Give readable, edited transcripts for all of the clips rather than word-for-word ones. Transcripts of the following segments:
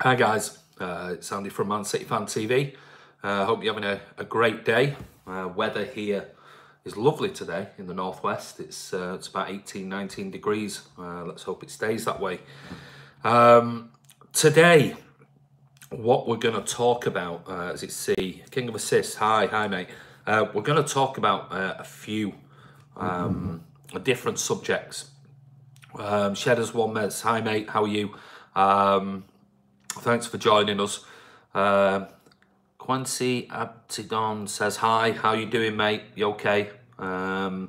Hi guys, it's Andy from Man City Fan TV. Hope you're having a great day. Weather here is lovely today in the northwest. It's about 18-19 degrees. Let's hope it stays that way. Today, what we're going to talk about, as it's C, King of Assists. Hi mate. We're going to talk about a few different subjects. Shedders One Mez. Hi mate, how are you? Thanks for joining us. Quincy Abtidon says hi. How you doing, mate? You okay? We're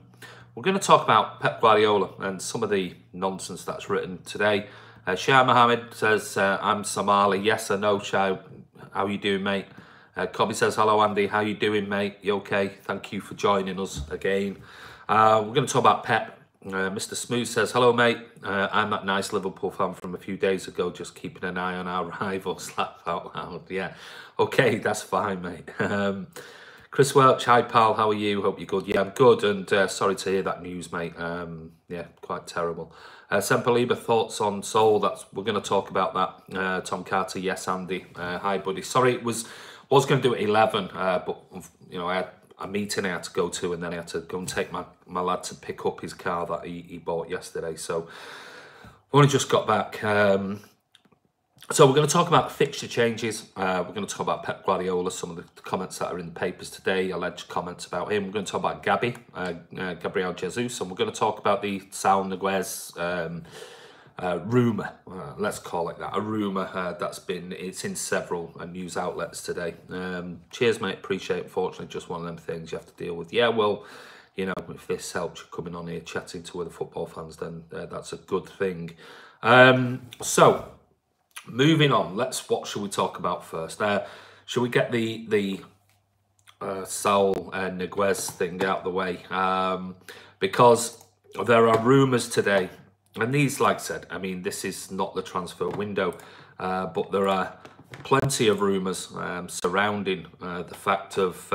going to talk about Pep Guardiola and some of the nonsense that's written today. Shah Mohammed says, I'm Somali. Yes, I know, Shah. How you doing, mate? Cobby says, hello, Andy. How you doing, mate? You okay? Thank you for joining us again. We're going to talk about Pep. Mr. Smooth says, hello, mate. I'm that nice Liverpool fan from a few days ago, just keeping an eye on our rivals. Laugh out loud. Yeah. Okay, that's fine, mate. Chris Welch, hi, pal. How are you? Hope you're good. Yeah, I'm good. And sorry to hear that news, mate. Yeah, quite terrible. Sempaliba, thoughts on Seoul? We're going to talk about that. Tom Carter, yes, Andy. Hi, buddy. Sorry, was going to do it 11, but, you know, I had a meeting I had to go to, and then I had to go and take my lad to pick up his car that he bought yesterday. So I've only just got back. So we're going to talk about the fixture changes. We're going to talk about Pep Guardiola, some of the comments that are in the papers today, alleged comments about him. We're going to talk about Gabby, Gabriel Jesus, and we're going to talk about the Sal Niguez rumour, let's call it that, a rumour it's in several news outlets today. Cheers, mate, appreciate it. Unfortunately, just one of them things you have to deal with. Yeah, well, you know, if this helps you coming on here chatting to other football fans, then that's a good thing. So moving on, what should we talk about first? Should we get the Saul Niguez thing out of the way? Because there are rumours today. And these, like I said, I mean, this is not the transfer window, but there are plenty of rumours surrounding the fact of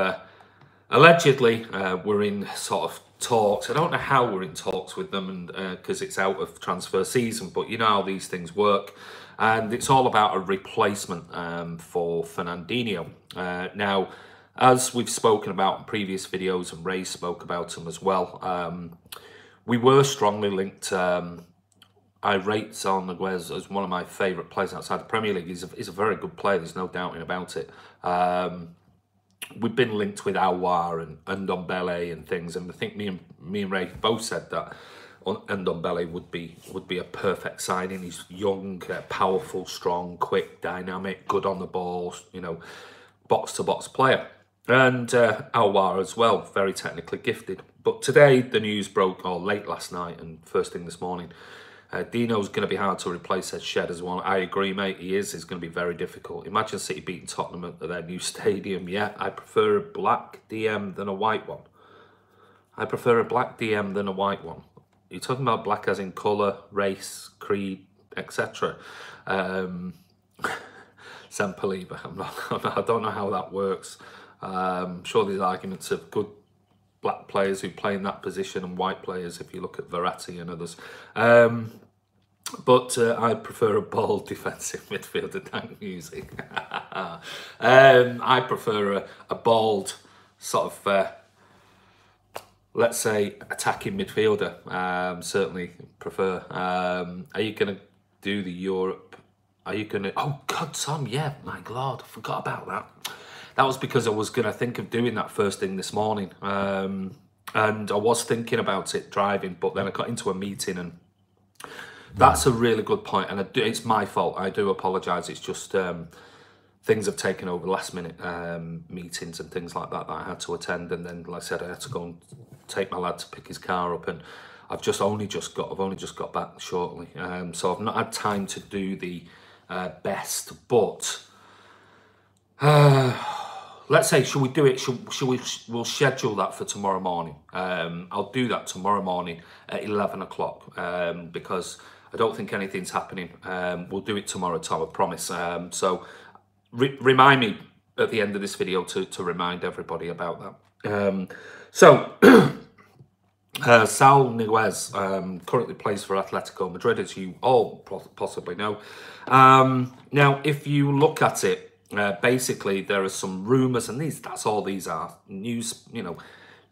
allegedly we're in sort of talks. I don't know how we're in talks with them, and because it's out of transfer season, but you know how these things work. And it's all about a replacement for Fernandinho. Now, as we've spoken about in previous videos, and Ray spoke about them as well, we were strongly linked. I rate Sal Niguez as one of my favourite players outside the Premier League. He's a very good player, there's no doubting about it. We've been linked with Aouar and Ndombele and things, and I think me and Ray both said that Ndombele would be a perfect signing. He's young, powerful, strong, quick, dynamic, good on the ball, you know, box-to-box player. And Aouar as well, very technically gifted. But today the news broke, or late last night and first thing this morning, Dino's going to be hard to replace, said Shedders One. I agree, mate, he is. It's going to be very difficult. Imagine City beating Tottenham at their new stadium. Yeah, I prefer a black DM than a white one. I prefer a black DM than a white one. You're talking about black as in colour, race, creed, etc. Sempaliba, I don't know how that works. I'm sure there's arguments of good black players who play in that position and white players if you look at Verratti and others. But I prefer a bold defensive midfielder, thank music. I prefer a bold sort of, let's say, attacking midfielder. Certainly prefer. Are you going to do the Europe? Are you going to... Oh, God, Tom, yeah, my God, I forgot about that. That was because I was going to think of doing that first thing this morning. And I was thinking about it driving, but then I got into a meeting, and that's a really good point. And it's my fault. I do apologise. It's just things have taken over last minute meetings and things like that I had to attend. And then, like I said, I had to go and take my lad to pick his car up. And I've only just got back shortly. So I've not had time to do the best, but... let's say, should we do it? We'll schedule that for tomorrow morning. I'll do that tomorrow morning at 11 o'clock because I don't think anything's happening. We'll do it tomorrow, Tom, I promise. So remind me at the end of this video to remind everybody about that. So Saul Niguez currently plays for Atletico Madrid, as you all possibly know. Now, if you look at it, basically there are some rumours, and that's all these are. News,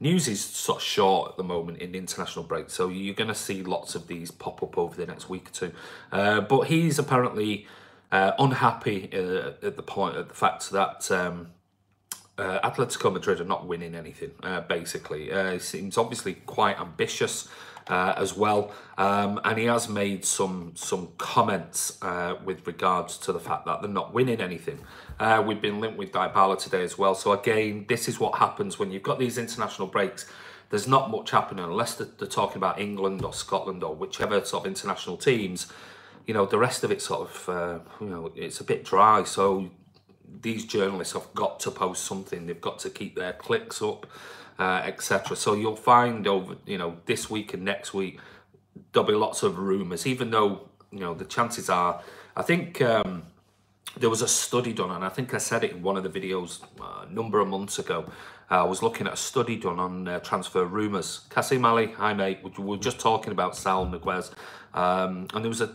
news is sort of short at the moment in the international break, so you're going to see lots of these pop up over the next week or two. But he's apparently unhappy at the fact that Atletico Madrid are not winning anything, basically. He seems obviously quite ambitious as well, and he has made some comments with regards to the fact that they're not winning anything. We've been linked with Dybala today as well, so again, this is what happens when you've got these international breaks. There's not much happening unless they're talking about England or Scotland or whichever sort of international teams. The rest of it sort of, it's a bit dry, so these journalists have got to post something. They've got to keep their clicks up, etc. So you'll find over, this week and next week, there'll be lots of rumours, even though, the chances are, I think there was a study done, and I think I said it in one of the videos a number of months ago. I was looking at a study done on transfer rumours. Kasim Ali, hi mate, we were just talking about Saul Niguez. And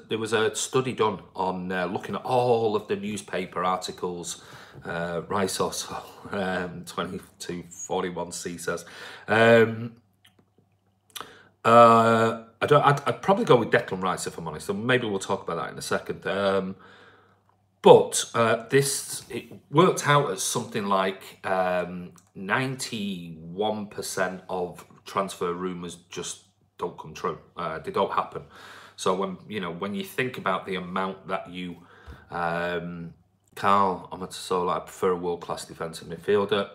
there was a study done on looking at all of the newspaper articles. Rice also 2241C says. I'd probably go with Declan Rice if I'm honest. So maybe we'll talk about that in a second. But it worked out as something like 91% of transfer rumours just don't come true. They don't happen. So when you think about the amount that you, Carl Amatosola, I prefer a world-class defensive midfielder.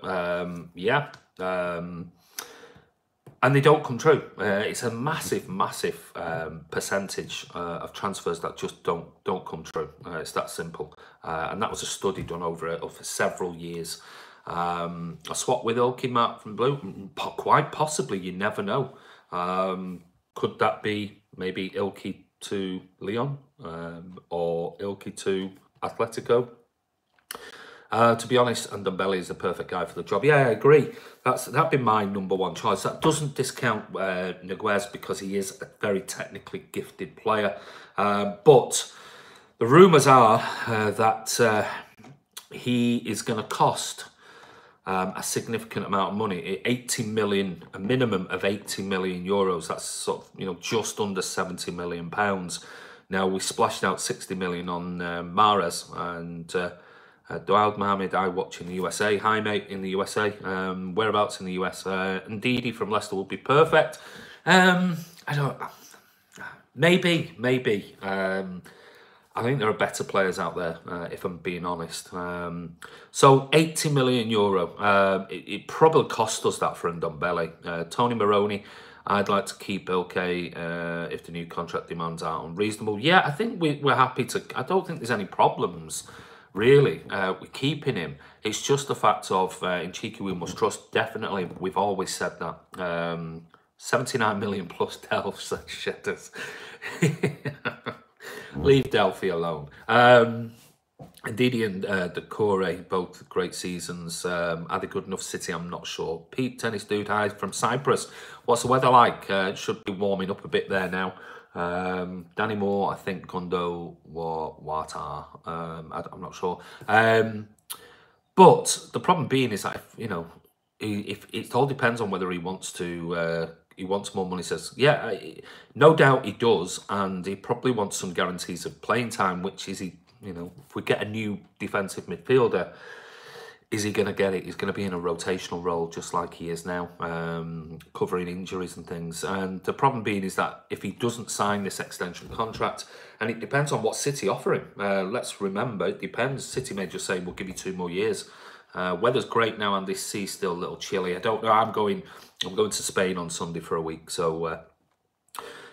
And they don't come true. It's a massive percentage of transfers that just don't come true. It's that simple. And that was a study done over several years. A swap with Ilkay Mark from Blue, quite possibly. You never know. Could that be maybe Ilkay to Lyon or Ilkay to Atletico? To be honest, Ndombele is the perfect guy for the job. Yeah, I agree. That'd be my number one choice. That doesn't discount Niguez because he is a very technically gifted player. But the rumours are that he is going to cost a significant amount of money, 80 million, a minimum of 80 million euros. That's sort of, just under 70 million pounds. Now, we splashed out 60 million on Mahrez and Doald Mohammed, I watch in the USA. Hi, mate, in the USA. Whereabouts in the US? And Didi from Leicester would be perfect. Maybe. I think there are better players out there, if I'm being honest. So 80 million euro. It probably cost us that for Ndombele. Tony Maroney, I'd like to keep Ilkay if the new contract demands are unreasonable. Yeah, I think we're happy to. I don't think there's any problems, really, with keeping him. It's just the fact of, in Cheeky we must trust. Definitely, we've always said that. 79 million plus Delphs, shitters. Leave Delphi alone. Ndidi and Decore, both great seasons. Are they good enough City? I'm not sure. Pete, tennis dude, hi from Cyprus. What's the weather like? It should be warming up a bit there now. Danny Moore, I think Gondo Wata. I'm not sure. But the problem being is that if it all depends on whether he wants to. He wants more money, says. Yeah, no doubt he does, and he probably wants some guarantees of playing time, which is if we get a new defensive midfielder, is he going to get it? He's going to be in a rotational role just like he is now, covering injuries and things. And the problem being is that if he doesn't sign this extension contract, and it depends on what City offer him. Let's remember, it depends. City may just say, we'll give you 2 more years. Weather's great now, and this sea's still a little chilly. I don't know. I'm going to Spain on Sunday for a week, so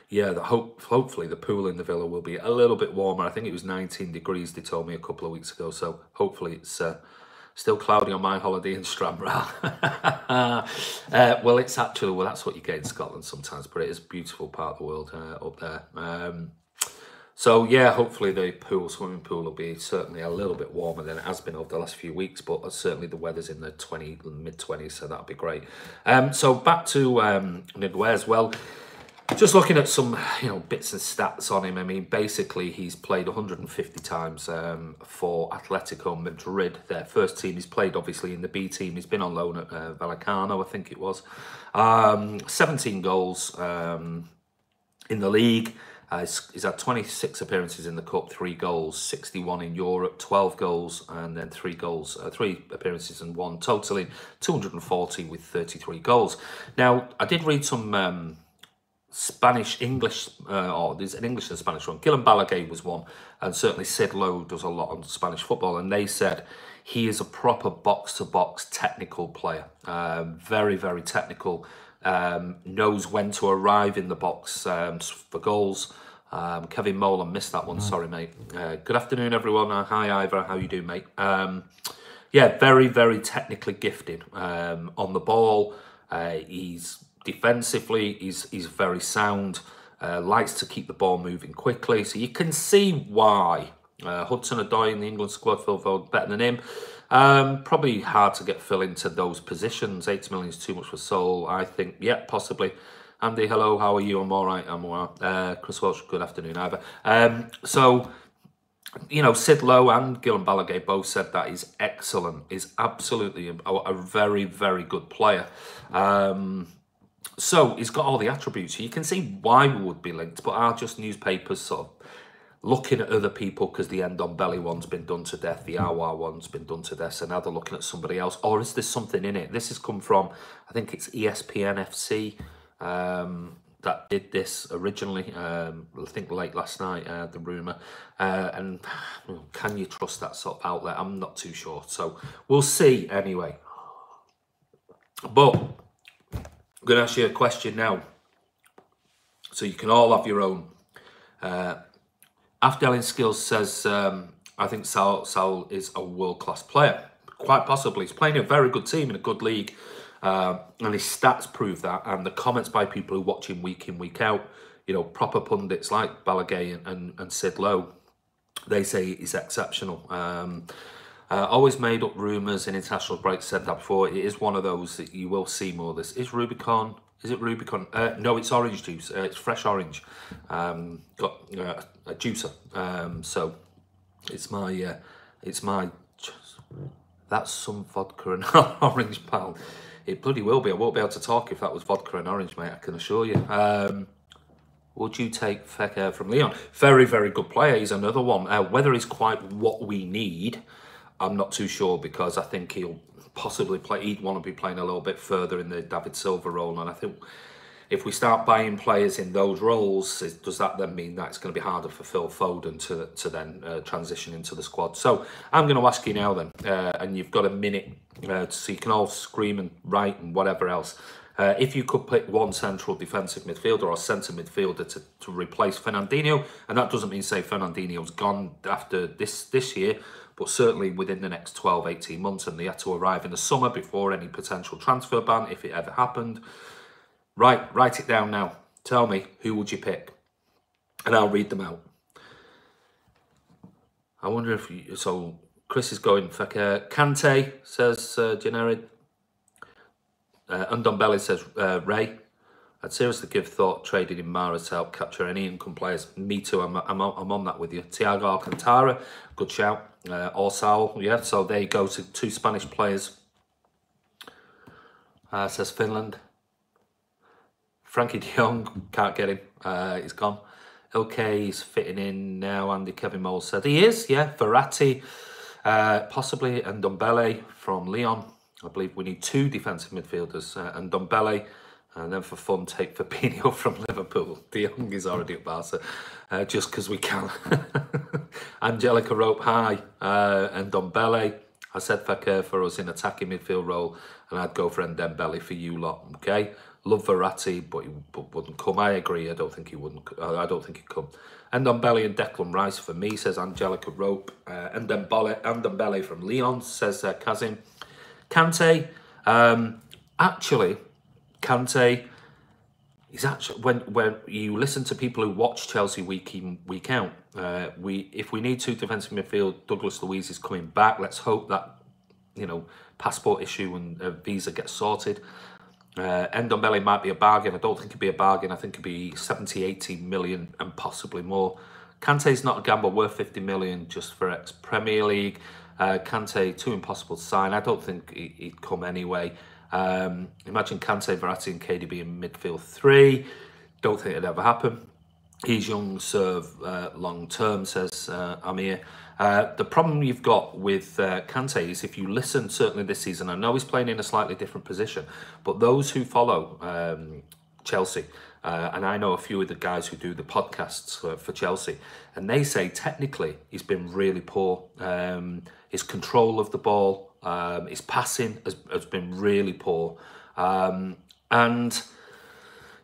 yeah. Hopefully the pool in the villa will be a little bit warmer. I think it was 19 degrees. They told me a couple of weeks ago, so hopefully it's still cloudy on my holiday in Stranraer. Well, it's actually that's what you get in Scotland sometimes, but it is a beautiful part of the world up there. So yeah, hopefully the swimming pool will be certainly a little bit warmer than it has been over the last few weeks, but certainly the weather's in the mid-20s, so that'll be great. So back to Niguez. Well, just looking at some bits and stats on him. I mean, basically he's played 150 times for Atletico Madrid, their first team. He's played obviously in the B team. He's been on loan at Vallecano, I think it was. 17 goals in the league. He's had 26 appearances in the Cup, 3 goals, 61 in Europe, 12 goals, and then 3 appearances and 1, totaling 240 with 33 goals. Now, I did read some Spanish-English, or there's an English and Spanish one. Guillem Balaguer was one, and certainly Sid Lowe does a lot on Spanish football, and they said he is a proper box-to-box technical player. Very, very technical. Knows when to arrive in the box for goals. Kevin Molan missed that one, sorry mate. Good afternoon everyone. Hi Ivor, how you doing mate? Yeah, very, very technically gifted on the ball. He's defensively, he's very sound, likes to keep the ball moving quickly, so you can see why Hudson-Odoi in the England squad felt better than him. Probably hard to get Phil into those positions. 80 million is too much for Seoul, I think. Yeah, possibly. Andy, hello, how are you? I'm all right, I'm all right. Chris Welsh, good afternoon, Ivor. So, Sid Lowe and Guillem Balaguer both said that he's excellent. He's absolutely a very, very good player. So he's got all the attributes. You can see why we would be linked, but are just newspapers sort of looking at other people because the Ndombele one's been done to death, the Awa one's been done to death, so now they're looking at somebody else? Or is there something in it? This has come from, I think it's ESPN FC that did this originally, I think late last night, the rumour. And can you trust that sort of outlet? I'm not too sure. So we'll see anyway. But I'm going to ask you a question now, so you can all have your own. Afdelin Skills says, I think Saul is a world-class player. Quite possibly. He's playing a very good team in a good league. And his stats prove that. And the comments by people who watch him week in, week out, proper pundits like Balaguer and Sid Lowe, they say he's exceptional. Always made up rumours in international breaks, said that before. It is one of those that you will see more of this. Is it Rubicon? No, it's orange juice. It's fresh orange. Got a juicer. So it's my, that's some vodka and orange, pal. It bloody will be. I won't be able to talk if that was vodka and orange, mate, I can assure you. Would you take Fekir from Leon? Very, very good player. He's another one. Whether he's quite what we need, I'm not too sure, because I think he'll possibly play. He'd want to be playing a little bit further in the David Silva role, and I think if we start buying players in those roles, does that then mean that it's going to be harder for Phil Foden to then transition into the squad? So I'm going to ask you now then, and you've got a minute, so you can all scream and write and whatever else. If you could pick one central defensive midfielder or centre midfielder to replace Fernandinho, and that doesn't mean say Fernandinho's gone after this year, but certainly within the next 12, 18 months, and they had to arrive in the summer before any potential transfer ban, if it ever happened. Write it down now. Tell me, who would you pick? And I'll read them out. I wonder if you, so Chris is going Fekir. Kante, says Janerid. Ndombele says Ray. I'd seriously give thought trading in Mara to help capture any income players. Me too, I'm on that with you. Thiago Alcantara, good shout. Orsal, yeah, so there you go to 2 Spanish players. Says Finland. Frankie de Jong, can't get him, he's gone. Okay, he's fitting in now. Andy Kevin Mole said he is, yeah. Verratti, possibly, and Ndombele from Lyon. I believe we need 2 defensive midfielders, and Ndombele, and then for fun, take Fabinho from Liverpool. De Jong is already at Barca, just because we can. Angelica Rope, hi, and Ndombele. I said Fekir for us in attacking midfield role, and I'd go for Ndombele for you lot, okay? Love Verratti, but he wouldn't come. I agree. I don't think he wouldn't. I don't think he'd come. Ndombele and Declan Rice for me, says Angelica Rope. Ndombele from Lyon, says Kazim. Kante, actually, Kante, he's actually, when you listen to people who watch Chelsea week in, week out, if we need two defensive midfield, Douglas Luiz is coming back. Let's hope that, you know, passport issue and visa gets sorted. Ndombele might be a bargain. I don't think it'd be a bargain. I think it'd be 70, 80 million and possibly more. Kante's not a gamble worth 50 million just for ex-Premier League. Kante, too impossible to sign. I don't think he'd come anyway. Imagine Kante, Verratti and KDB in midfield 3. Don't think it'd ever happen. He's young, serve long term, says Amir. The problem you've got with Kante is if you listen, certainly this season, I know he's playing in a slightly different position, but those who follow Chelsea, and I know a few of the guys who do the podcasts for Chelsea, and they say technically he's been really poor. His control of the ball, his passing has been really poor. And,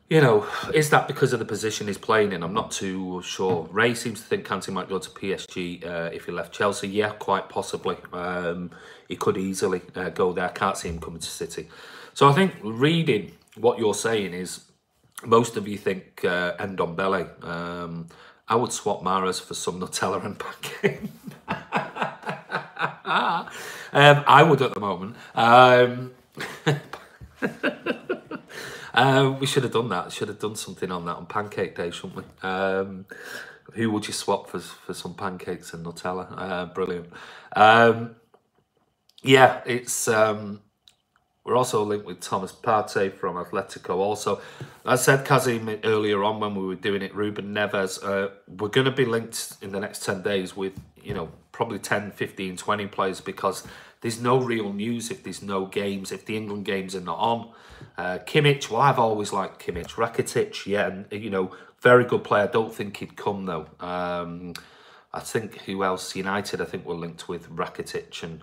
you know, is that because of the position he's playing in? I'm not too sure. Ray seems to think Kante might go to PSG if he left Chelsea. Yeah, quite possibly. He could easily go there. Can't see him coming to City. So I think reading what you're saying is most of you think Ndombele. I would swap Mahrez for some Nutella and pancake. I would at the moment. We should have done that. Should have done something on that on Pancake Day, shouldn't we? Who would you swap for some pancakes and Nutella? Brilliant. Yeah, it's... we're also linked with Thomas Partey from Atletico also. I said, Kazim, earlier on when we were doing it, Ruben Neves, we're going to be linked in the next 10 days with, you know, probably 10, 15, 20 players because there's no real news if there's no games, if the England games are not on. Kimmich, well, I've always liked Kimmich. Rakitic, yeah, and, you know, very good player. I don't think he'd come, though. I think, who else? United, I think we're linked with Rakitic and...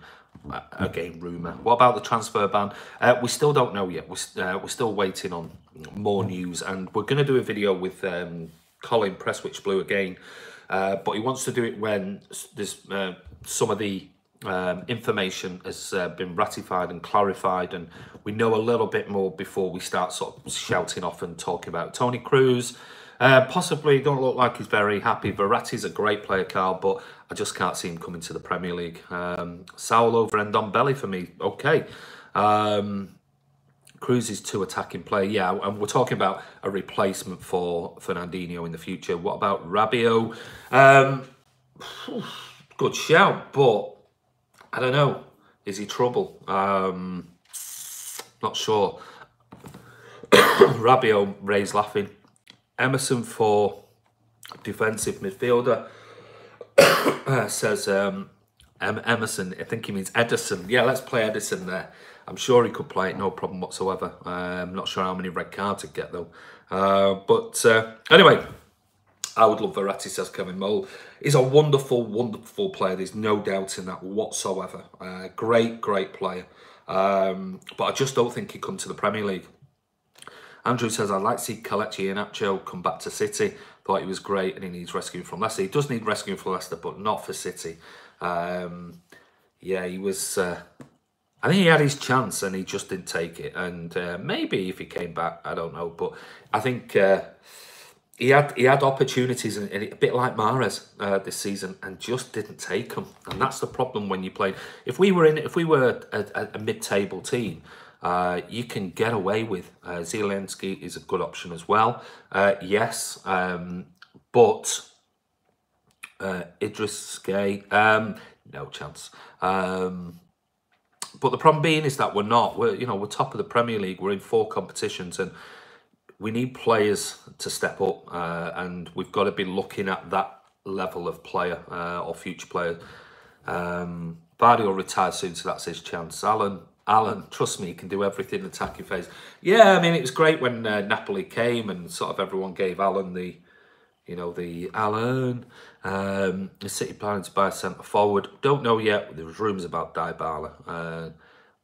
again, rumour. What about the transfer ban? We still don't know yet. We're still waiting on more news, and we're going to do a video with Colin Presswich Blue again, but he wants to do it when there's some of the information has been ratified and clarified, and we know a little bit more before we start sort of shouting off and talking about Toni Kroos. Possibly don't look like he's very happy. Verratti's a great player, Carl, but I just can't see him coming to the Premier League. Saul over Ndombele for me, okay. Kroos is too attacking player, yeah, and we're talking about a replacement for Fernandinho in the future. What about Rabiot? Good shout, but I don't know. Is he trouble? Not sure. Rabiot, Ray's laughing. Emerson for defensive midfielder, says Emerson, I think he means Edison. Yeah, let's play Edison there. I'm sure he could play it, no problem whatsoever. I'm not sure how many red cards he'd get though. But anyway, I would love Verratti, says Kevin Mole. He's a wonderful, wonderful player. There's no doubt in that whatsoever. Great, great player. But I just don't think he'd come to the Premier League. Andrew says, I'd like to see Kelechi Iheanacho come back to City. Thought he was great and he needs rescuing from Leicester. He does need rescuing from Leicester, but not for City. Yeah, he was... I think he had his chance and he just didn't take it. And maybe if he came back, I don't know. But I think he had opportunities, and a bit like Mahrez this season, and just didn't take them. And that's the problem when you play. If we were a mid-table team, you can get away with Zielinski is a good option as well. Yes, but Idris Gay, no chance. But the problem being is that we're top of the Premier League. We're in 4 competitions, and we need players to step up, and we've got to be looking at that level of player or future player. Vardy will retire soon, so that's his chance. Alan, trust me, he can do everything in attacking phase. Yeah, I mean, it was great when Napoli came and sort of everyone gave Alan the City planning to buy a centre forward. Don't know yet. There was rumours about Dybala.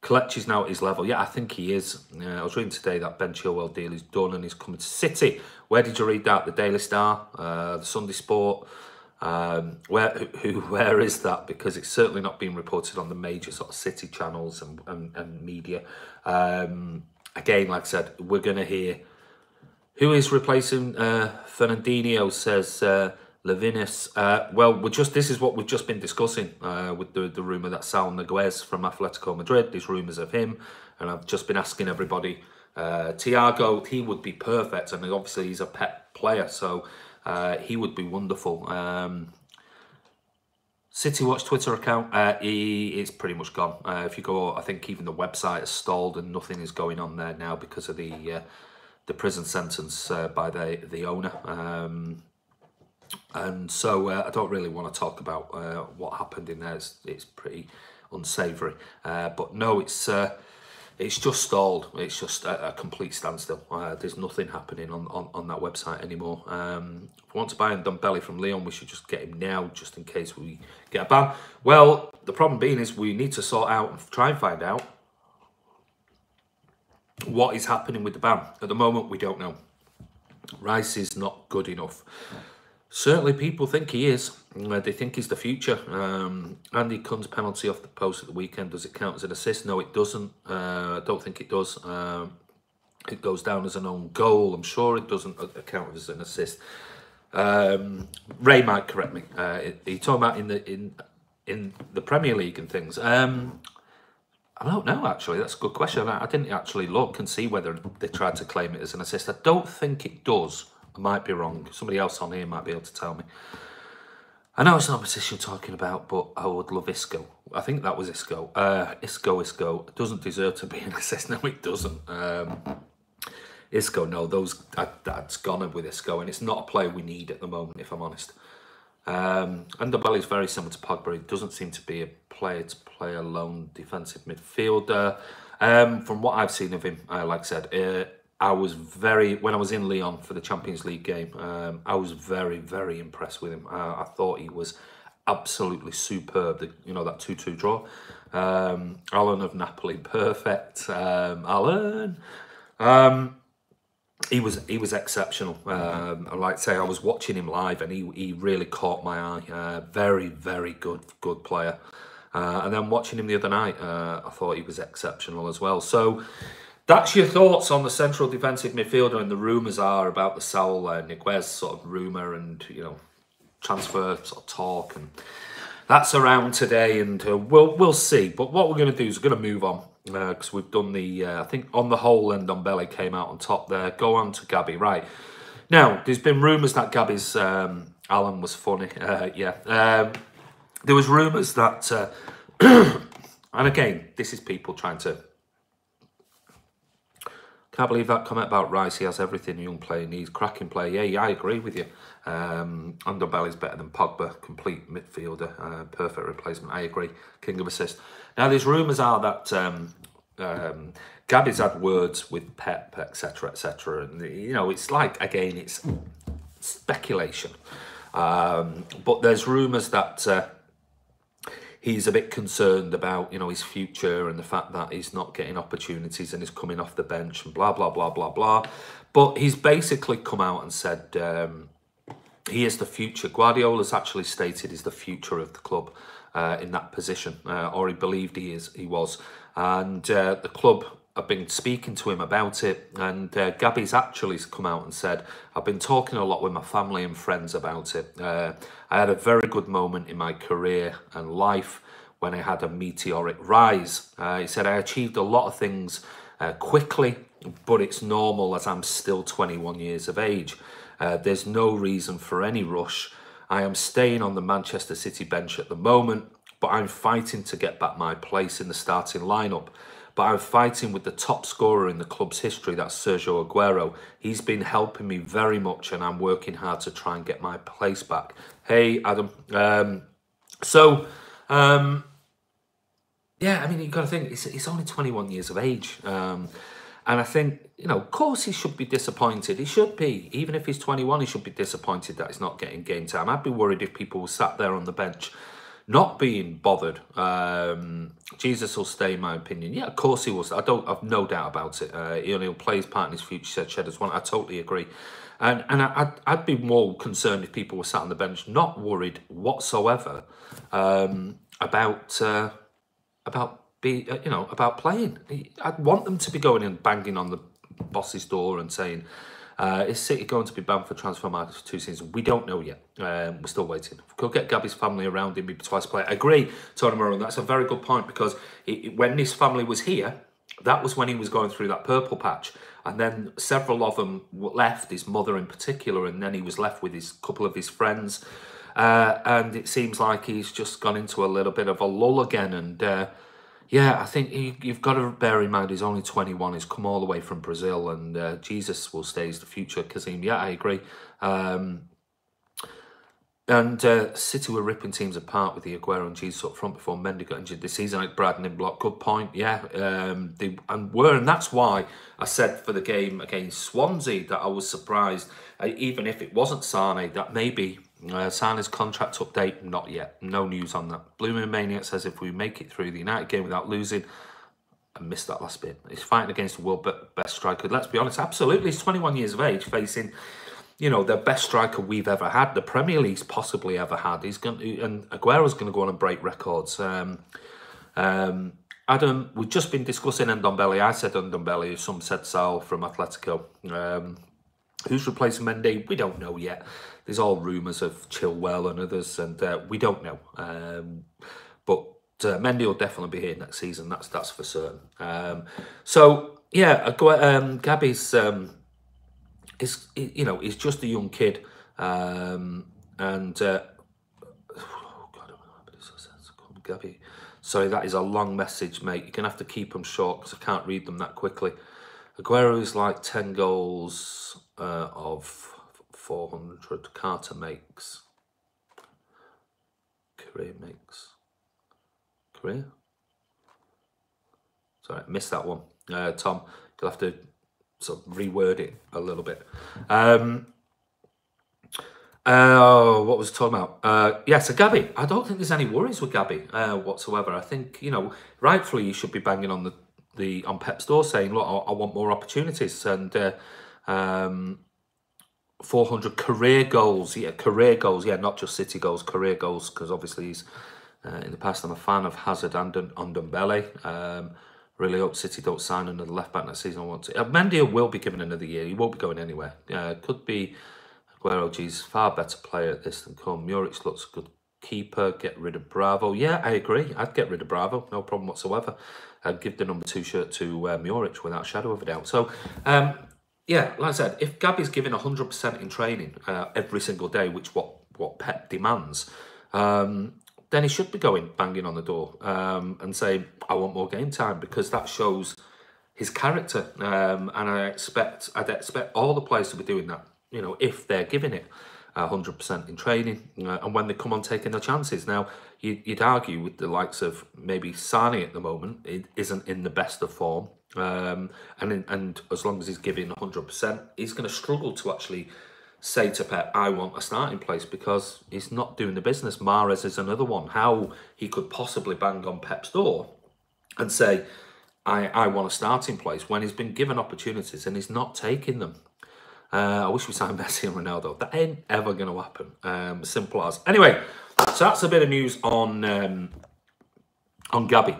Kelechi's now at his level. Yeah, I think he is. I was reading today that Ben Chilwell deal is done and he's coming to City. Where did you read that? The Daily Star? The Sunday Sport? Where is that? Because it's certainly not being reported on the major sort of City channels and media. Again, like I said, we're going to hear Who is replacing Fernandinho, says Levinis. Well, this is what we've just been discussing with the rumour that Sal Niguez from Atletico Madrid, there's rumours of him, and I've just been asking everybody, Thiago, he would be perfect, and obviously he's a Pep player, so he would be wonderful. City Watch Twitter account, he is pretty much gone. If you go, I think even the website has stalled and nothing is going on there now because of the prison sentence by the owner. And so I don't really want to talk about what happened in there. It's pretty unsavoury. But no, it's just stalled. It's just a complete standstill. There's nothing happening on that website anymore. If we want to buy Ndombele from Lyon, we should just get him now, just in case we get a ban. Well, the problem being is we need to sort out and try and find out what is happening with the ban. At the moment, we don't know. Rice is not good enough. Certainly, people think he is. They think he's the future. Andy Kuhn's penalty off the post at the weekend, does it count as an assist? No, it doesn't. I don't think it does. It goes down as an own goal. I'm sure it doesn't count as an assist. Ray might correct me. He talking about in the Premier League and things. I don't know, actually. That's a good question. I didn't actually look and see whether they tried to claim it as an assist. I don't think it does. I might be wrong. Somebody else on here might be able to tell me. I know it's not a position talking about, but I would love Isco. I think that was Isco. Isco doesn't deserve to be an assist. No, it doesn't. Isco, no, that's gone with Isco, and it's not a player we need at the moment, if I'm honest. Ndombele is very similar to Pogba. He doesn't seem to be a player-to-play alone defensive midfielder. From what I've seen of him, like I said, when I was in Lyon for the Champions League game, I was very, very impressed with him. I thought he was absolutely superb. That 2-2 draw. Alan of Napoli, perfect. Alan. He was exceptional. Like I say, I was watching him live, and he really caught my eye. Very, very good player. And then watching him the other night, I thought he was exceptional as well. So that's your thoughts on the central defensive midfielder, and the rumours are about the Saul Niguez sort of rumour and transfer sort of talk, and that's around today, and we'll see. But what we're going to do is we're going to move on because we've done the I think on the whole, Ndombele came out on top there. Go on to Gabby, right now. There's been rumours that Gabby's Alan was funny, yeah. There was rumours that, and again, this is people trying to. Can't believe that comment about Rice. He has everything a young player needs. Cracking player. Yeah, I agree with you. Ndombele's better than Pogba. Complete midfielder. Perfect replacement. I agree. King of assists. Now, there's rumours are that Gabby's had words with Pep, etc., etc. And, it's like, again, it's speculation. But there's rumours that he's a bit concerned about, his future and the fact that he's not getting opportunities and he's coming off the bench and blah, blah, blah, blah, blah. But he's basically come out and said he is the future. Guardiola's actually stated he's the future of the club in that position, or he believed he was. And the club have been speaking to him about it, and Gabby's actually come out and said, I've been talking a lot with my family and friends about it. I had a very good moment in my career and life when I had a meteoric rise. He said, I achieved a lot of things quickly, but it's normal as I'm still 21 years of age. There's no reason for any rush. I am staying on the Manchester City bench at the moment, but I'm fighting to get back my place in the starting lineup. But I'm fighting with the top scorer in the club's history, that's Sergio Aguero. He's been helping me very much, and I'm working hard to try and get my place back. Hey, Adam. Yeah, I mean, you've got to think, he's only 21 years of age. And I think, of course he should be disappointed. He should be. Even if he's 21, he should be disappointed that he's not getting game time. I'd be worried if people sat there on the bench not being bothered. Jesus will stay, in my opinion. Yeah, of course he will. I've no doubt about it. He'll play his part in his future, said Cheddar's one. I totally agree. And I'd be more concerned if people were sat on the bench, not worried whatsoever about playing. I'd want them to be going and banging on the boss's door and saying, Is City going to be banned for transfer markets for 2 seasons? We don't know yet. We're still waiting. We could get Gabby's family around him, maybe twice play. I agree, Tony Moran. That's a very good point because when his family was here, that was when he was going through that purple patch. And then several of them left, his mother in particular, and then he was left with his couple of his friends. And it seems like he's just gone into a little bit of a lull again. And yeah, I think you've got to bear in mind he's only 21. He's come all the way from Brazil, and Jesus will stay as the future. Kazim, yeah, I agree. And City were ripping teams apart with the Aguero and Jesus up front before Mendy got injured this season, like Brad Nimblot. Good point, yeah. And that's why I said for the game against Swansea that I was surprised, even if it wasn't Sane, that maybe Sane's contract update, not yet. No news on that. Blue Moon Maniac says if we make it through the United game without losing, I missed that last bit. He's fighting against the world best striker. Let's be honest, absolutely. He's 21 years of age, facing, you know, the best striker we've ever had, the Premier League's possibly ever had. He's going to, and Aguero's going to go on and break records. Adam, we've just been discussing Ndombele. I said Ndombele. Some said Sal from Atletico. Who's replacing Mendy? We don't know yet. There's all rumours of Chilwell and others, and we don't know. But Mendy will definitely be here next season. That's for certain. So yeah, Gabby's is, you know, he's just a young kid, and oh God, Gabby. Sorry, that is a long message, mate. You're gonna have to keep them short because I can't read them that quickly. Aguero is like 10 goals of 400. Carter makes. Career makes. Career? Sorry, I missed that one. Tom, you'll have to sort of reword it a little bit. What was I talking about? Yeah, so Gabby, I don't think there's any worries with Gabby whatsoever. I think, you know, rightfully you should be banging on on Pep's door saying, look, I want more opportunities, and 400 career goals, yeah, not just City goals, career goals, because obviously he's in the past I'm a fan of Hazard and Ndombele. Really hope City don't sign another left back next season. I want to. Mendy will be given another year. He won't be going anywhere. Could be Aguero. Geez, far better player at this than Cole. Muric looks a good keeper. Get rid of Bravo. Yeah, I agree. I'd get rid of Bravo. No problem whatsoever. I'd give the number 2 shirt to Muric without a shadow of a doubt. So, yeah, like I said, if Gabby's giving 100% in training every single day, which what Pep demands, then he should be going banging on the door and saying, I want more game time, because that shows his character. And I'd expect all the players to be doing that, you know, if they're giving it 100% in training and when they come on taking their chances. Now, you'd argue with the likes of maybe Sane at the moment, it isn't in the best of form. And as long as he's giving 100%, he's going to struggle to actually say to Pep, I want a starting place, because he's not doing the business. Mahrez is another one. How he could possibly bang on Pep's door and say, I want a starting place, when he's been given opportunities and he's not taking them. I wish we signed Messi and Ronaldo. That ain't ever going to happen. Simple as. Anyway, so that's a bit of news on Gabby.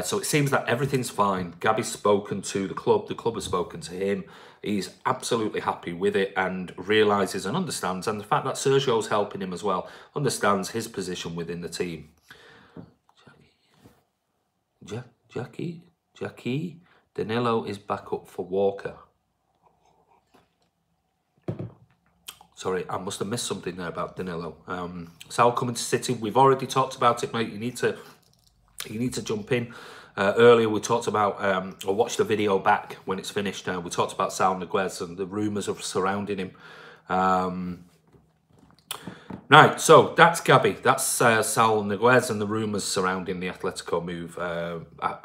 So it seems that everything's fine. Gabby's spoken to the club has spoken to him. He's absolutely happy with it and realises and understands, and the fact that Sergio's helping him as well, understands his position within the team. Jackie, Danilo is back up for Walker. Sorry, I must have missed something there about Danilo. Sal coming to City, we've already talked about it, mate. You need to jump in. Earlier we talked about, or watched the video back when it's finished. We talked about Sal Niguez and the rumours of surrounding him. Right, so that's Gabby. That's Sal Niguez and the rumours surrounding the Atletico move, a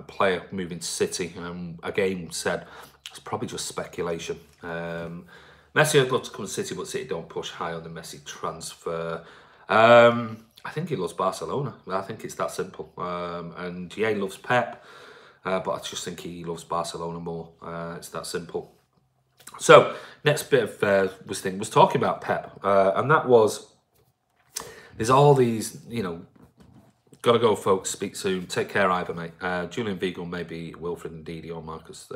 player moving to City. Again, said it's probably just speculation. Messi would love to come to City, but City don't push high on the Messi transfer. I think he loves Barcelona. I think it's that simple. And yeah, he loves Pep, but I just think he loves Barcelona more. It's that simple. So next bit of was talking about Pep, and that was, there's all these, you know, gotta go, folks. Speak soon. Take care, either, mate. Julian Vigo, maybe Wilfred Ndidi or Marcos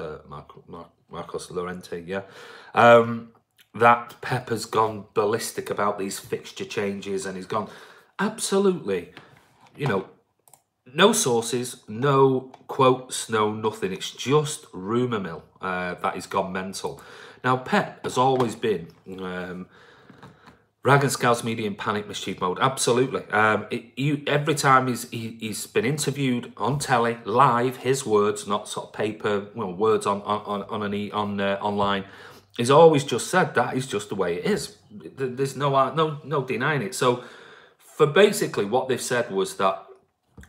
Llorente. Yeah. that Pep has gone ballistic about these fixture changes, and he's gone absolutely, you know, no sources, no quotes, no nothing. It's just rumour mill that he's gone mental. Now, Pep has always been rag and scouse media in panic mischief mode. Absolutely. Every time he's been interviewed on telly, live, his words, not sort of paper, words online. He's always just said that is just the way it is. There's no denying it. So, for basically what they've said was that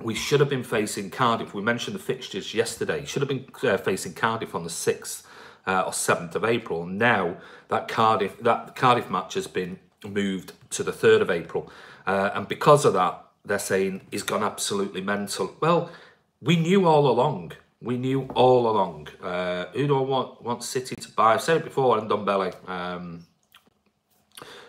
we should have been facing Cardiff. We mentioned the fixtures yesterday. Should have been facing Cardiff on the 6th or 7th of April. Now that Cardiff match has been moved to the 3rd of April. And because of that, they're saying he's gone absolutely mental. Well, we knew all along. We knew all along. Who do I want City to buy? I've said it before on Dumbelly.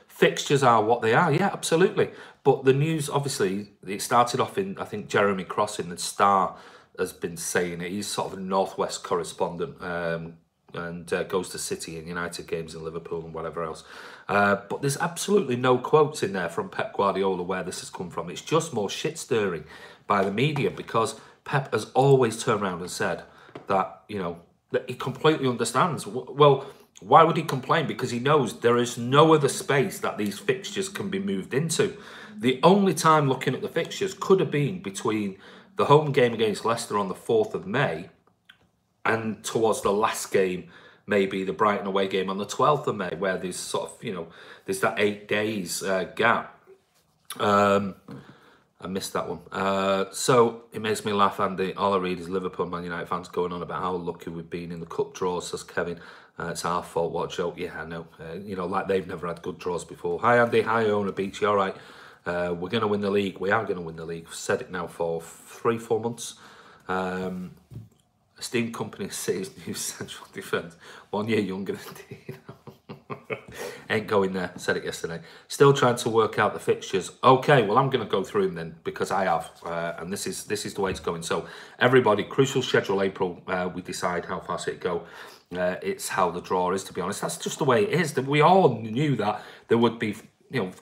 Fixtures are what they are. Yeah, absolutely. But the news, obviously, it started off in, I think, Jeremy Cross in the Star has been saying it. He's sort of a Northwest correspondent and goes to City and United games in Liverpool and whatever else. But there's absolutely no quotes in there from Pep Guardiola where this has come from. It's just more shit-stirring by the media because Pep has always turned around and said that, that he completely understands. Well, why would he complain? Because he knows there is no other space that these fixtures can be moved into. The only time looking at the fixtures could have been between the home game against Leicester on the 4th of May and towards the last game, maybe the Brighton away game on the 12th of May, where there's sort of, there's that 8 days gap. I missed that one. So it makes me laugh, Andy. All I read is Liverpool Man United fans going on about how lucky we've been in the cup draws, says Kevin. It's our fault, what a joke. Yeah, I know. Like they've never had good draws before. Hi, Andy. Hi, Owner Beachy. All right. We're going to win the league. We are going to win the league. I've said it now for 3-4 months. Esteemed company City's new central defence. 1 year younger than Dean. Ain't going there. Said it yesterday. Still trying to work out the fixtures. Okay, well, I'm going to go through them then because I have. And this is the way it's going. So, everybody, crucial schedule April. We decide how fast it go. It's how the draw is, to be honest. That's just the way it is. We all knew that there would be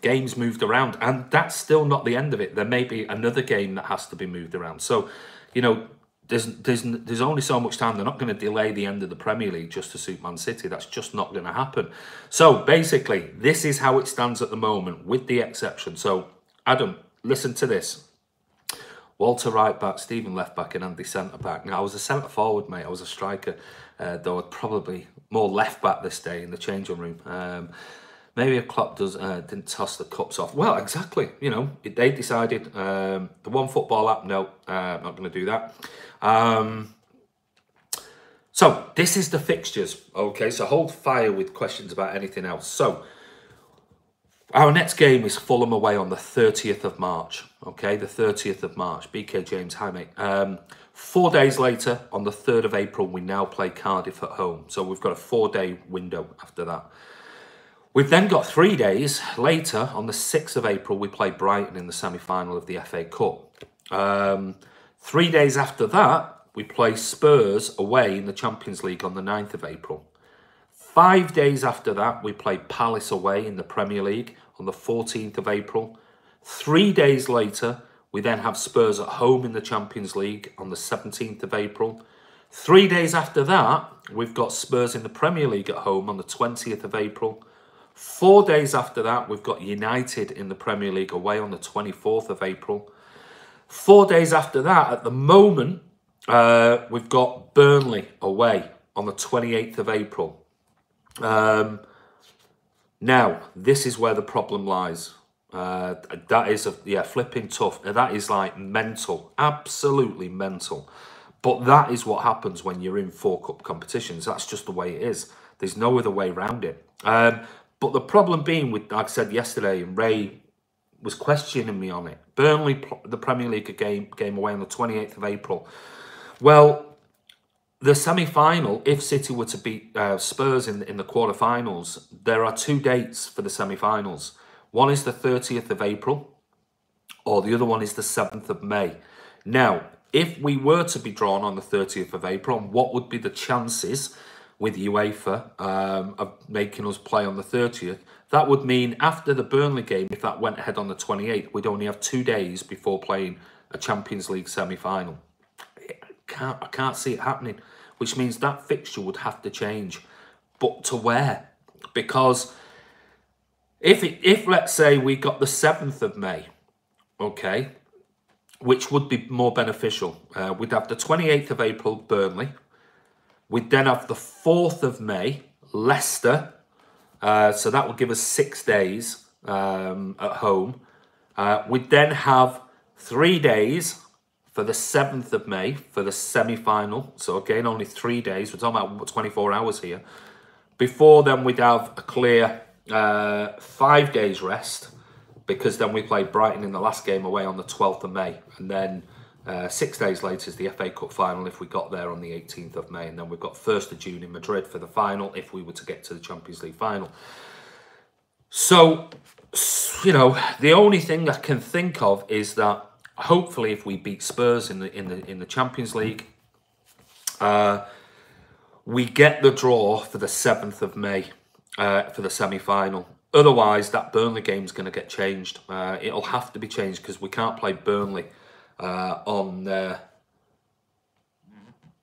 games moved around. And that's still not the end of it. There may be another game that has to be moved around. So, there's only so much time. They're not going to delay the end of the Premier League just to suit Man City. That's just not going to happen. So basically, this is how it stands at the moment, with the exception. So Adam, listen to this. Walter right back, Stephen left back, and Andy centre back. Now I was a centre forward, mate. I was a striker, though I'd probably more left back this day in the changing room. Maybe if Klopp didn't toss the cups off. Well, exactly. They decided the One Football app. No, not going to do that. So this is the fixtures. Okay, so hold fire with questions about anything else. So our next game is Fulham away on the 30th of March. Okay, the 30th of March. BK James, hi mate. 4 days later, on the 3rd of April, we now play Cardiff at home. So we've got a 4-day window after that. We've then got 3 days later, on the 6th of April, we play Brighton in the semi-final of the FA Cup. 3 days after that, we play Spurs away in the Champions League on the 9th of April. 5 days after that, we play Palace away in the Premier League on the 14th of April. 3 days later, we then have Spurs at home in the Champions League on the 17th of April. 3 days after that, we've got Spurs in the Premier League at home on the 20th of April. 4 days after that, we've got United in the Premier League away on the 24th of April. 4 days after that, at the moment, we've got Burnley away on the 28th of April. Now, this is where the problem lies. That is, flipping tough. That is like mental, absolutely mental. But that is what happens when you're in 4 cup competitions. That's just the way it is. There's no other way around it. But the problem being with, like I said yesterday, and Ray was questioning me on it. Burnley, the Premier League game away on the 28th of April. Well, the semi-final, if City were to beat Spurs in the quarterfinals, there are 2 dates for the semi-finals. One is the 30th of April, or the other one is the 7th of May. Now, if we were to be drawn on the 30th of April, what would be the chances? with UEFA of making us play on the 30th, that would mean after the Burnley game, if that went ahead on the 28th, we'd only have 2 days before playing a Champions League semi-final. I can't see it happening, which means that fixture would have to change. But to where? Because if let's say we got the 7th of May, okay, which would be more beneficial, we'd have the 28th of April, Burnley. We'd then have the 4th of May, Leicester. So that would give us 6 days at home. We'd then have 3 days for the 7th of May for the semi-final. So again, only 3 days. We're talking about 24 hours here. Before then, we'd have a clear 5 days rest, because then we played Brighton in the last game away on the 12th of May. And then 6 days later is the FA Cup final if we got there on the 18th of May. And then we've got 1st of June in Madrid for the final if we were to get to the Champions League final. So, you know, the only thing I can think of is that hopefully if we beat Spurs in the Champions League, we get the draw for the 7th of May for the semi-final. Otherwise, that Burnley game is going to get changed. It'll have to be changed because we can't play Burnley on the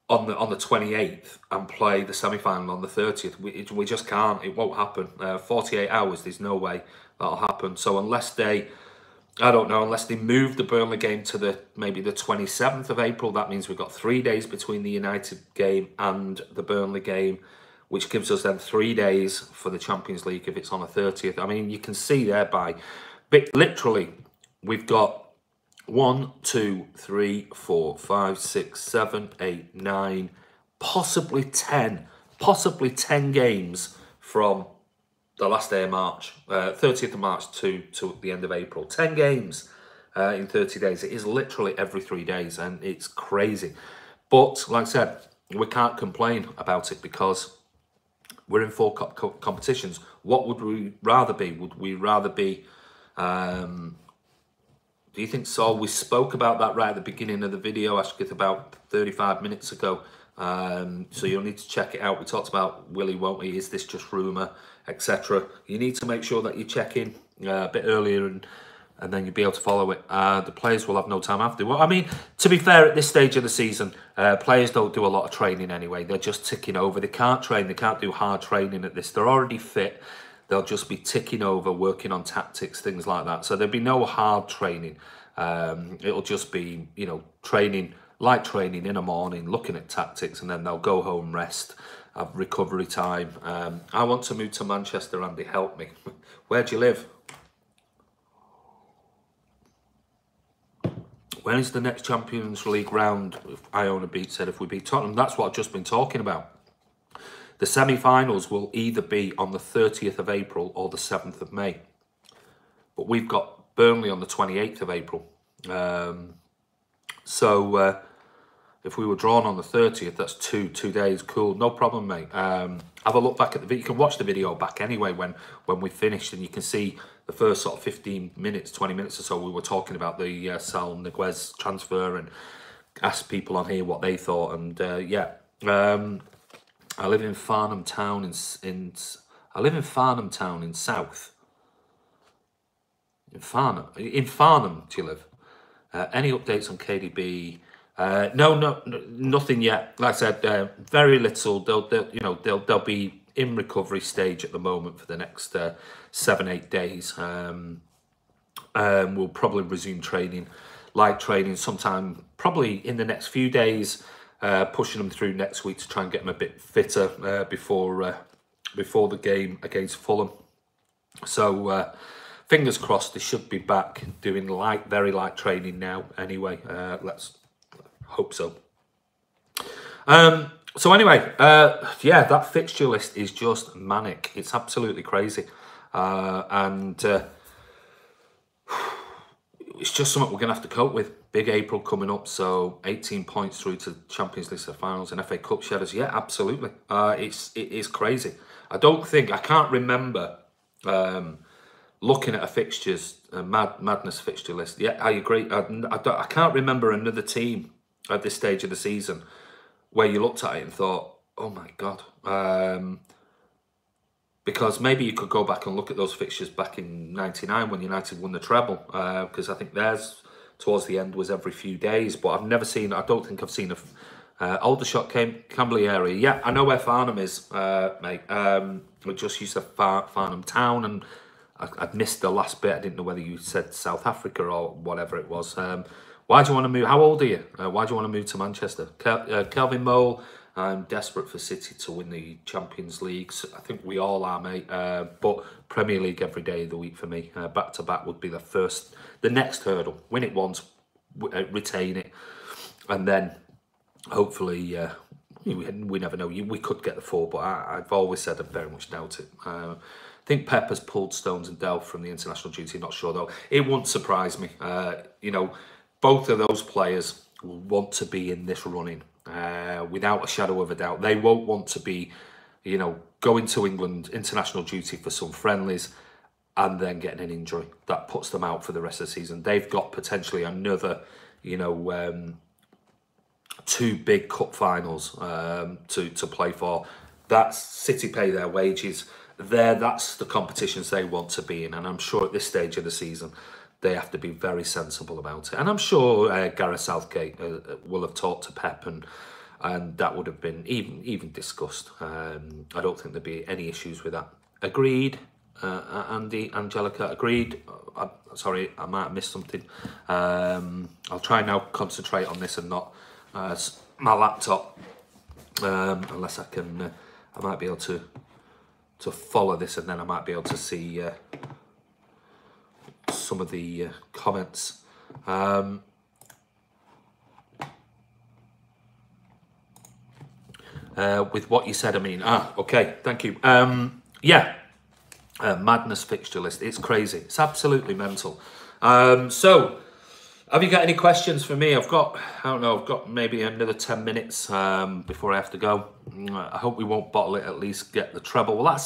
28th and play the semi-final on the 30th. We just can't. It won't happen. 48 hours, there's no way that'll happen. So unless they, I don't know, unless they move the Burnley game to maybe the 27th of April, that means we've got 3 days between the United game and the Burnley game, which gives us then 3 days for the Champions League if it's on the 30th. I mean, you can see thereby, but literally, we've got 1, 2, 3, 4, 5, 6, 7, 8, 9, possibly 10 games from the last day of March, 30th of March to the end of April. 10 games in 30 days. It is literally every 3 days, and it's crazy. But, like I said, we can't complain about it because we're in 4 competitions. What would we rather be? Would we rather be... do you think so? We spoke about that right at the beginning of the video, actually about 35 minutes ago. So you'll need to check it out. We talked about will he, won't he, is this just rumour, etc. You need to make sure that you check in a bit earlier and then you'll be able to follow it. The players will have no time after. Well, I mean, to be fair, at this stage of the season, players don't do a lot of training anyway. They're just ticking over. They can't train. They can't do hard training at this. They're already fit. They'll just be ticking over, working on tactics, things like that. So there'll be no hard training. It'll just be, you know, training, light training in the morning, looking at tactics, and then they'll go home, rest, have recovery time. I want to move to Manchester, Andy, help me. Where do you live? When is the next Champions League round? If Iona said if we beat Tottenham, that's what I've just been talking about. The semi-finals will either be on the 30th of April or the 7th of May. But we've got Burnley on the 28th of April. So if we were drawn on the 30th, that's two days. Cool, no problem, mate. Have a look back at the video. You can watch the video back anyway when we finished, and you can see the first sort of 15 minutes, 20 minutes or so, we were talking about the Sal Niguez transfer and asked people on here what they thought. And yeah. I live in Farnham Town in South. In Farnham, do you live? Any updates on KDB? No, nothing yet. Like I said, very little. They'll be in recovery stage at the moment for the next 7-8 days. We'll probably resume training, light training, sometime probably in the next few days. Pushing them through next week to try and get them a bit fitter before the game against Fulham. So fingers crossed, they should be back doing very light training now. Anyway, let's hope so. So anyway, yeah, that fixture list is just manic. It's absolutely crazy, and it's just something we're going to have to cope with. Big April coming up, so 18 points through to Champions League finals and FA Cup shadows. Yeah, absolutely. It is crazy. I can't remember looking at a fixtures, madness fixture list. Yeah, I agree. I can't remember another team at this stage of the season where you looked at it and thought, Oh my God. Because maybe you could go back and look at those fixtures back in '99 when United won the treble. Because I think theirs towards the end was every few days. But I've never seen, I don't think I've seen Aldershot Camberley. Yeah, I know where Farnham is, mate. We just used to Farnham Town, and I'd missed the last bit. I didn't know whether you said South Africa or whatever it was. Why do you want to move? How old are you? Why do you want to move to Manchester? Kelvin Mole, I'm desperate for City to win the Champions League. So I think we all are, mate. But Premier League every day of the week for me. Back to back would be the next hurdle. Win it once, retain it, and then hopefully, we never know. We could get the 4, but I've always said I very much doubt it. I think Pep has pulled Stones and Delph from the international duty. Not sure though. It wouldn't surprise me. You know, both of those players will want to be in this running without a shadow of a doubt. They won't want to be, you know, going to England international duty for some friendlies and then getting an injury that puts them out for the rest of the season. They've got potentially another, you know, 2 big cup finals to play for. That's City pay their wages. That's the competitions they want to be in, and I'm sure at this stage of the season they have to be very sensible about it. And I'm sure Gareth Southgate will have talked to Pep, and that would have been even discussed. I don't think there'd be any issues with that. Agreed, Andy, Angelica. Agreed. Sorry, I might have missed something. I'll try now concentrate on this and not my laptop, unless I can. I might be able to follow this, and then I might be able to see some of the comments. With what you said, I mean, okay, thank you. Yeah, madness fixture list. It's crazy. It's absolutely mental. So, have you got any questions for me? I've got maybe another 10 minutes before I have to go. I hope we won't bottle it, at least get the treble. Well,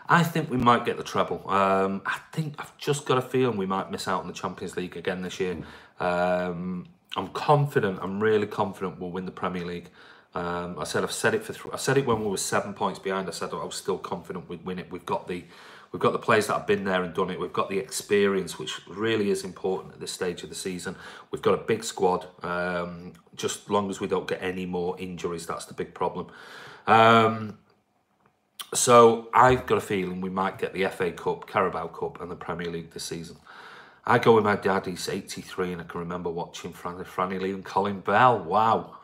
I think we might get the treble. I think I've just got a feeling we might miss out on the Champions League again this year. I'm confident, I'm really confident we'll win the Premier League. I said it when we were 7 points behind. I said I was still confident we'd win it. We've got the players that have been there and done it. We've got the experience, which really is important at this stage of the season. We've got a big squad. Just as long as we don't get any more injuries, that's the big problem. So I've got a feeling we might get the FA Cup, Carabao Cup, and the Premier League this season. I go with my dad. He's 83, and I can remember watching Franny Lee and Colin Bell. Wow,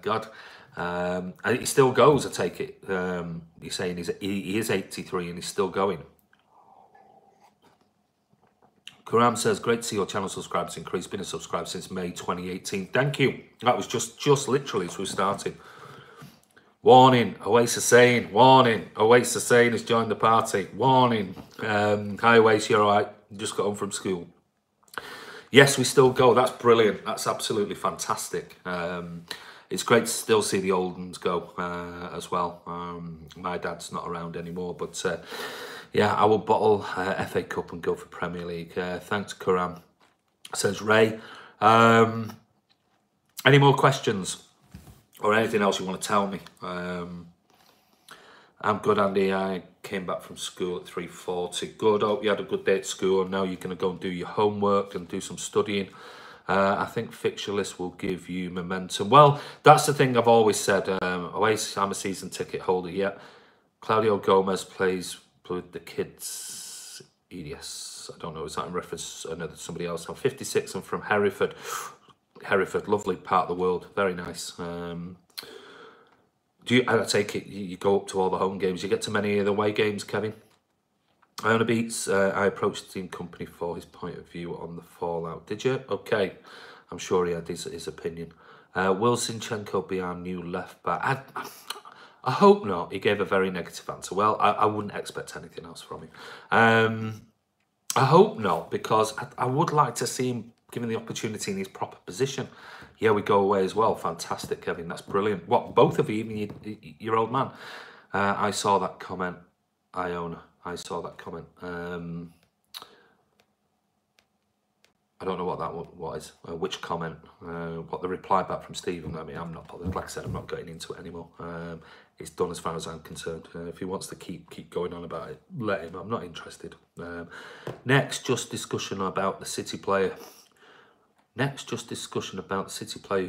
God. And he still goes, I take it. You're saying he is 83 and he's still going. Karam says, great to see your channel subscribers increase. Been a subscriber since May 2018. Thank you. That was just literally as we started. Warning, Awais Hussein. Warning, Awais Hussein has joined the party. Warning. Hi Awais, you're all right. Just got home from school. Yes, we still go. That's brilliant. That's absolutely fantastic. It's great to still see the old ones go as well. My dad's not around anymore, but yeah, I will bottle FA Cup and go for Premier League. Thanks, Karam. Says Ray. Any more questions or anything else you want to tell me? I'm good, Andy. I came back from school at 3:40. Good. Hope you had a good day at school. And now you're going to go and do your homework and do some studying. I think fixture list will give you momentum. Well, that's the thing I've always said. I'm a season ticket holder. Yeah. Claudio Gomez plays with the kids. Yes. I don't know. Is that in reference to somebody else? I'm 56 and from Hereford. Hereford, lovely part of the world. Very nice. I take it you go up to all the home games? You get to many of the away games, Kevin? Iona Beats, I approached the team company for his point of view on the fallout. Did you? Okay. I'm sure he had his opinion. Will Zinchenko be our new left back? I hope not. He gave a very negative answer. Well, I wouldn't expect anything else from him. I hope not, because I would like to see him given the opportunity in his proper position. Yeah, we go away as well. Fantastic, Kevin. That's brilliant. What, both of you, even your old man? I saw that comment, Iona. I saw that comment. I don't know what that was. Which comment? What the reply back from Stephen? I mean, I'm not bothered. Like I said, I'm not getting into it anymore. it's done as far as I'm concerned. If he wants to keep going on about it, let him. I'm not interested. Next, just discussion about the City player. Who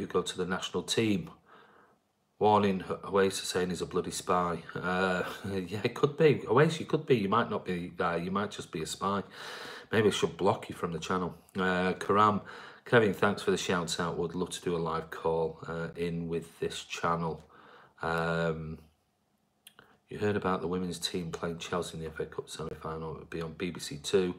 go to the national team. Warning, Oasis saying he's a bloody spy. Yeah, it could be. Oasis, you could be. You might not be that. You might just be a spy. Maybe I should block you from the channel. Karam, Kevin, thanks for the shouts out. Would love to do a live call in with this channel. You heard about the women's team playing Chelsea in the FA Cup semi-final. It would be on BBC Two.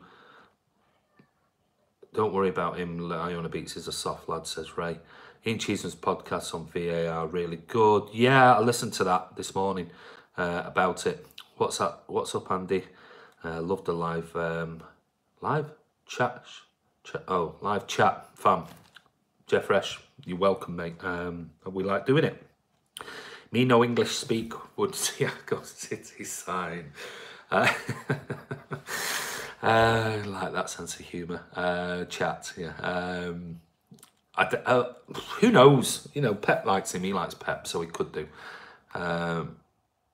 Don't worry about him. Iona Beats is a soft lad, says Ray. Ian Cheeseman's podcast on VAR really good. Yeah, I listened to that this morning about it. What's up? What's up, Andy? Love the live chat. Live chat, fam. Jeff Resch, you're welcome, mate. We like doing it. Me no English speak would see I go City sign. Like that sense of humour. Chat, yeah. Who knows? You know, Pep likes him. He likes Pep, so he could do.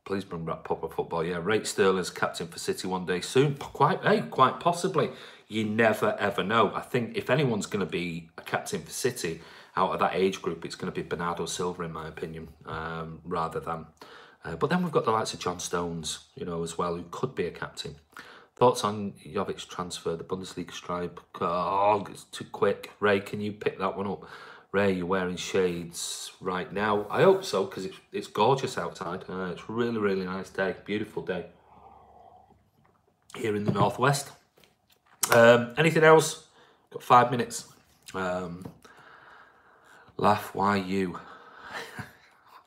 Please bring back proper football. Yeah, rate Sterling's captain for City one day soon. Quite possibly. You never ever know. I think if anyone's going to be a captain for City out of that age group, it's going to be Bernardo Silva, in my opinion, rather than. But then we've got the likes of John Stones, you know, as well, who could be a captain. Thoughts on Jovic's transfer, the Bundesliga stripe? Oh, it's too quick. Ray, can you pick that one up? Ray, you're wearing shades right now. I hope so, because it's gorgeous outside. It's a really, really nice day. Beautiful day here in the northwest. Anything else? Got 5 minutes. Laugh, why you?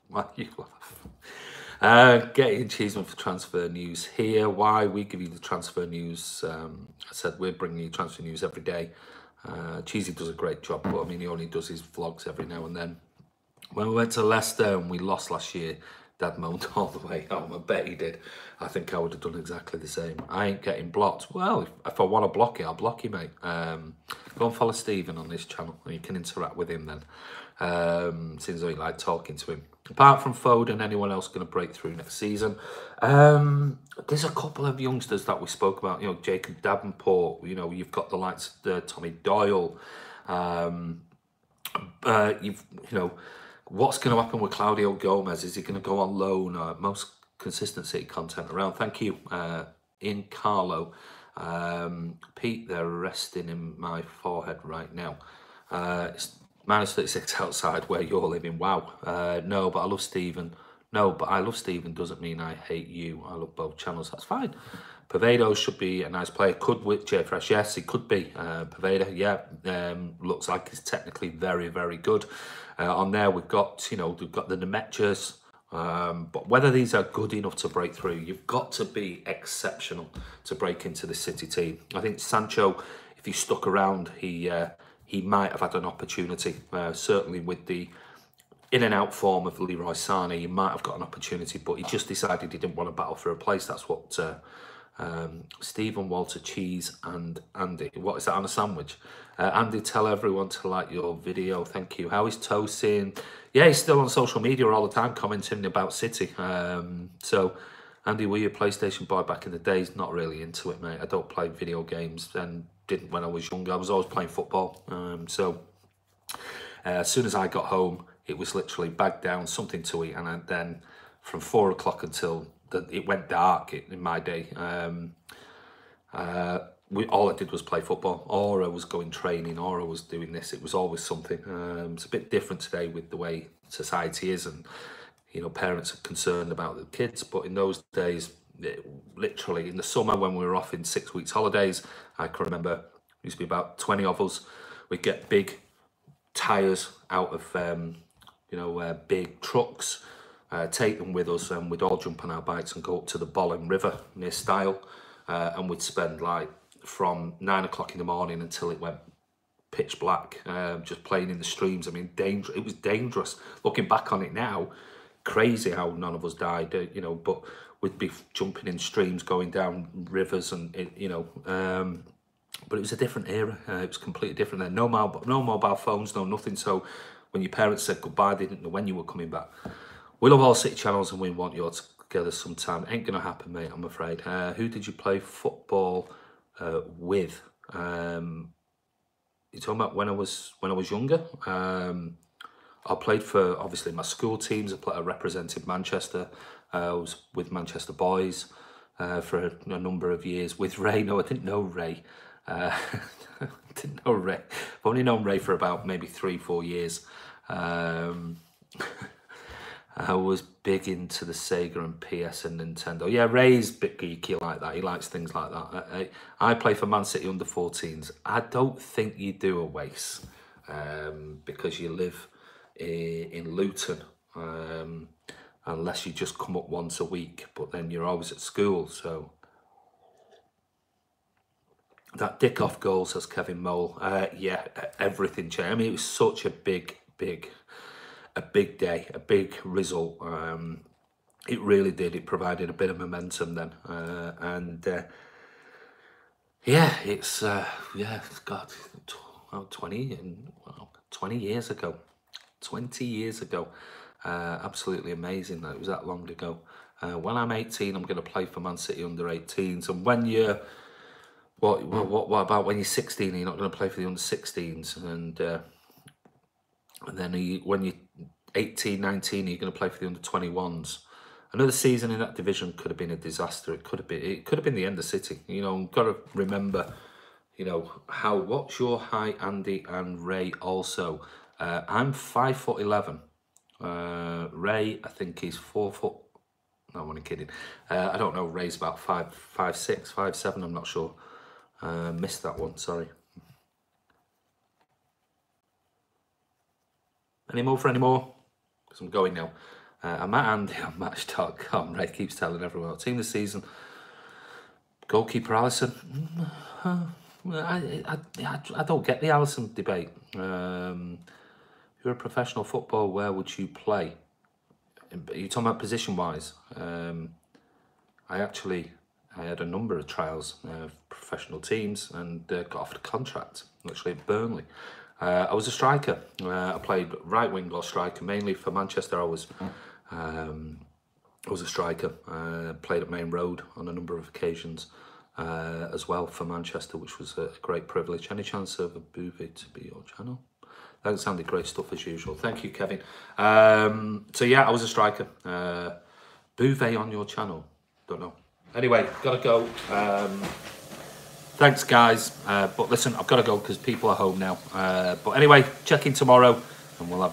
Why you laugh? Getting Cheeseman for transfer news here. Why we give you the transfer news? I said we're bringing you transfer news every day. Cheesy does a great job, but I mean, he only does his vlogs every now and then. When we went to Leicester and we lost last year, Dad moaned all the way home. I bet he did. I think I would have done exactly the same. I ain't getting blocked. Well, if I want to block it, I'll block you, mate. Go and follow Stephen on this channel, and you can interact with him then. Seems like you like talking to him. Apart from Foden, anyone else going to break through next season? There's a couple of youngsters that we spoke about. You know, Jacob Davenport. You know, you've got the likes of Tommy Doyle. What's going to happen with Claudio Gomez? Is he going to go on loan? Most consistent City content around. Thank you, in Carlo. Pete, they're resting in my forehead right now. It's -36 outside where you're living. Wow. No, but I love Stephen. No, but I love Stephen doesn't mean I hate you. I love both channels. That's fine. Pavado should be a nice player. Could with J-Fresh, yes, he could be. Pavado, yeah, looks like he's technically very, very good. On there, we've got, you know, we've got the Nemechas. But whether these are good enough to break through, you've got to be exceptional to break into the City team. I think Sancho, if he stuck around, he might have had an opportunity. Certainly with the in and out form of Leroy Sané, he might have got an opportunity, but he just decided he didn't want to battle for a place. That's what Stephen, Walter, Cheese and Andy. What is that on a sandwich? Andy, tell everyone to like your video. Thank you. How is Tosin? Yeah, he's still on social media all the time commenting about City. So, Andy, were you a PlayStation boy back in the days? Not really into it, mate. I don't play video games and didn't when I was younger. I was always playing football. As soon as I got home, it was literally bag down, something to eat, and then from 4 o'clock until it went dark in my day. All I did was play football, or I was going training, or I was doing this. It was always something. It's a bit different today with the way society is, and you know, parents are concerned about the kids. But in those days, literally in the summer when we were off in 6 weeks holidays, I can remember there used to be about 20 of us. We'd get big tires out of big trucks, take them with us, and we'd all jump on our bikes and go up to the Bollen River near Style, and we'd spend like from 9 o'clock in the morning until it went pitch black, just playing in the streams. I mean, it was dangerous. Looking back on it now, crazy how none of us died, you know, but we'd be jumping in streams, going down rivers, and but it was a different era. It was completely different then. No mobile phones, no nothing. So when your parents said goodbye, they didn't know when you were coming back. We love all City channels and we want you all together sometime. Ain't gonna happen, mate, I'm afraid. Who did you play football with? You're talking about when I was younger? I played for, obviously, my school teams. I represented Manchester. I was with Manchester Boys for a number of years. With Ray, no, I didn't know Ray. Didn't know Ray. I've only known Ray for about maybe 3-4 years. I was big into the Sega and PS and Nintendo. Yeah, Ray's a bit geeky like that. He likes things like that. I play for Man City under 14s. I don't think you do a Wace because you live in Luton, unless you just come up once a week, but then you're always at school. So that dick off goal, says Kevin Mole. Yeah, everything changed. I mean, it was such a big day, a big result. It really did. It provided a bit of momentum then, yeah, it's God, 20 years ago. 20 years ago. Absolutely amazing that it was that long ago. When I'm 18, I'm going to play for Man City under 18s. And when you're, what about when you're 16? You're not going to play for the under 16s. And then when you're 18, 19, you're going to play for the under 21s. Another season in that division could have been a disaster. It could have been the end of City. You know, you've got to remember, you know, what's your height, Andy and Ray also? I'm 5'11". Ray, I think he's 4 foot. No, I'm only kidding. I don't know. Ray's about 5'6", 5'7". I'm not sure. Missed that one. Sorry. Any more? Because I'm going now. I'm at Andy on Match.com. Ray keeps telling everyone. Team this season. Goalkeeper Alisson. I don't get the Alisson debate. If you're a professional footballer, where would you play? You're talking about position-wise. I had a number of trials of professional teams and got offered a contract, actually at Burnley. I was a striker. I played right wing or striker, mainly for Manchester. I was a striker. Played at Main Road on a number of occasions as well for Manchester, which was a great privilege. Any chance of a Bouvet to be your channel? That sounded great stuff as usual. Thank you, Kevin. So yeah, I was a striker. Bouvet on your channel? Don't know. Anyway, gotta go. Thanks, guys. But listen, I've got to go because people are home now. But anyway, check in tomorrow and we'll have